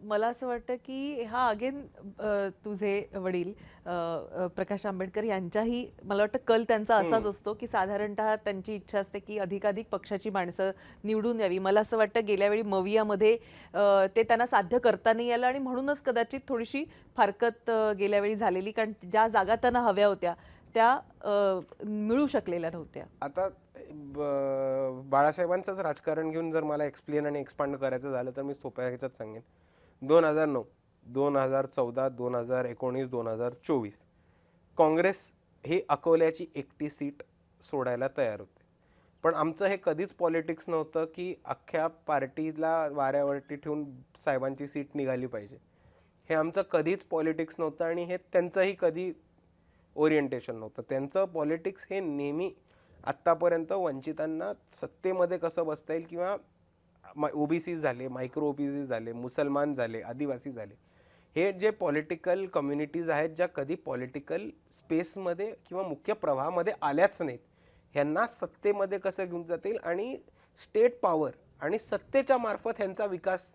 मला असं वाटतं की हा अगेन तुझे वडील प्रकाश आंबेडकर यांच्याही मला वाटतं कल त्यांचा असाच असतो की साधारणतः त्यांची इच्छा असते की अधिकाधिक पक्षाची माणसं निवडून यावी. मला असं वाटतं गेल्या वेळी मवियामध्ये ते त्यांना साध्य करता नाही आलं आणि म्हणूनच कदाचित थोडीशी फारकत गेल्या वेळी झालेली, कारण ज्या जागा त्यांना हव्या होत्या त्या मिळू शकलेल्या नव्हत्या. आता बाळासाहेबांचंच राजकारण घेऊन जर मला एक्सप्लेन आणि एक्सपांड करायचं झालं तर मी सोप्या ह्याच्यात सांगेन. 2009, 2014, 2019, 2024 काँग्रेस हे अकोल्याची एकटी सीट सोडायला तयार होते. पण आमचं हे कधीच पॉलिटिक्स नव्हतं की अख्ख्या पार्टीला वाऱ्यावरती ठेवून साहेबांची सीट निघाली पाहिजे. हे आमचं कधीच पॉलिटिक्स नव्हतं आणि हे त्यांचंही कधी ओरिएंटेशन नव्हतं. त्यांचं पॉलिटिक्स हे नेहमी आत्तापर्यंत वंचितांना सत्तेमध्ये कसं बसता येईल किंवा ओबीसी झाले, मायक्रो ओबीसी झाले, मुसलमान झाले, आदिवासी झाले, हे जे पॉलिटिकल कम्युनिटीज आहेत ज्या कधी पॉलिटिकल स्पेसमध्ये किंवा मुख्य प्रवाहामध्ये आल्याच नाहीत, ह्यांना सत्तेमध्ये कसं घेऊन जातील आणि स्टेट पॉवर आणि सत्तेच्या मार्फत ह्यांचा विकास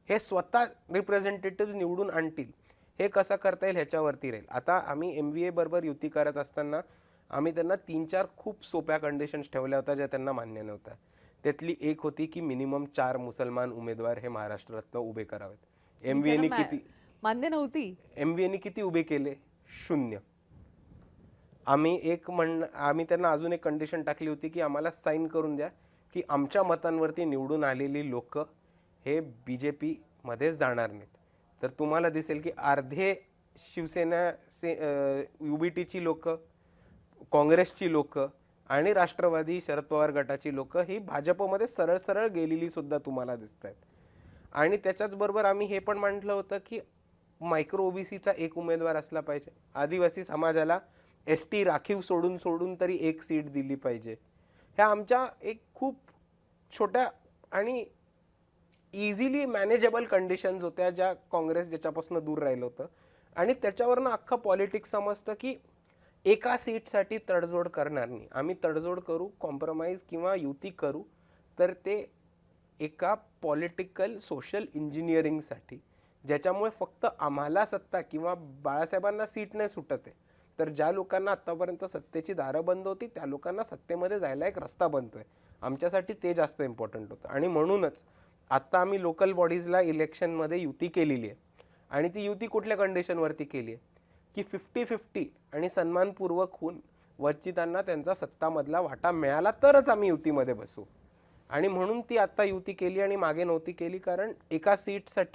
हे स्वतः रिप्रेझेंटेटिव्ह निवडून आणतील, हे कसं करता येईल ह्याच्यावरती राहील. आता आम्ही MVA बरोबर युती करत असताना आम्ही त्यांना 3-4 खूप सोप्या कंडिशन्स ठेवल्या होत्या ज्या त्यांना मान्य नव्हत्या. त्यातली एक होती की मिनिमम 4 मुसलमान उमेदवार हे महाराष्ट्रातनं उभे करावेत. ज्यांना मान्य नव्हती. MVAने किती उभे केले? 0. आम्ही त्यांना अजून एक कंडिशन टाकली होती की आम्हाला साईन करून द्या की आमच्या मतांवरती निवडून आलेली लोक हे BJP मध्ये जाणार नाहीत. तर तुम्हाला दिसेल की अर्धे शिवसेना UBTची लोक, काँग्रेसची लोक आणि राष्ट्रवादी शरद पवार गटाची लोक ही भाजपमध्ये सरळ सरळ गेलेली सुद्धा तुम्हाला दिसत आहेत. आणि त्याच्याच बरोबर आम्ही हे पण म्हटलं होतं की मायक्रो ओबीसीचा एक उमेदवार असला पाहिजे, आदिवासी समाजाला ST राखीव सोडून सोडून तरी एक सीट दिली पाहिजे. ह्या आमच्या एक खूप छोट्या आणि इझिली मॅनेजेबल कंडिशन्स होत्या ज्या काँग्रेस ज्याच्यापासून दूर राहिलं होतं. आणि त्याच्यावरनं अख्खं पॉलिटिक्स समजतं की एका सीटसाठी तडजोड करणार नाही, आम्ही तडजोड करू, कॉम्प्रोमाइज किंवा युती करू तर ते एका पॉलिटिकल सोशल इंजिनिअरिंगसाठी, ज्याच्यामुळे फक्त आम्हाला सत्ता किंवा बाळासाहेबांना सीट नाही सुटत आहे, तर ज्या लोकांना आत्तापर्यंत सत्तेची दारं बंद होती त्या लोकांना सत्तेमध्ये जायला एक रस्ता बनतोय. आमच्यासाठी ते जास्त इम्पॉर्टंट होतं. आणि म्हणूनच आत्ता आम्ही लोकल बॉडीजला इलेक्शनमध्ये युती केलेली आहे. आणि ती युती कुठल्या कंडिशनवरती केली आहे की 50-50 आणि सन्मानपूर्वक होऊन वंचितांना त्यांचा सत्तामधला वाटा मिळाला तरच आम्ही युतीमध्ये बसू. आणि म्हणून ती आत्ता युती केली आणि मागे नव्हती केली, कारण एका सीटसाठी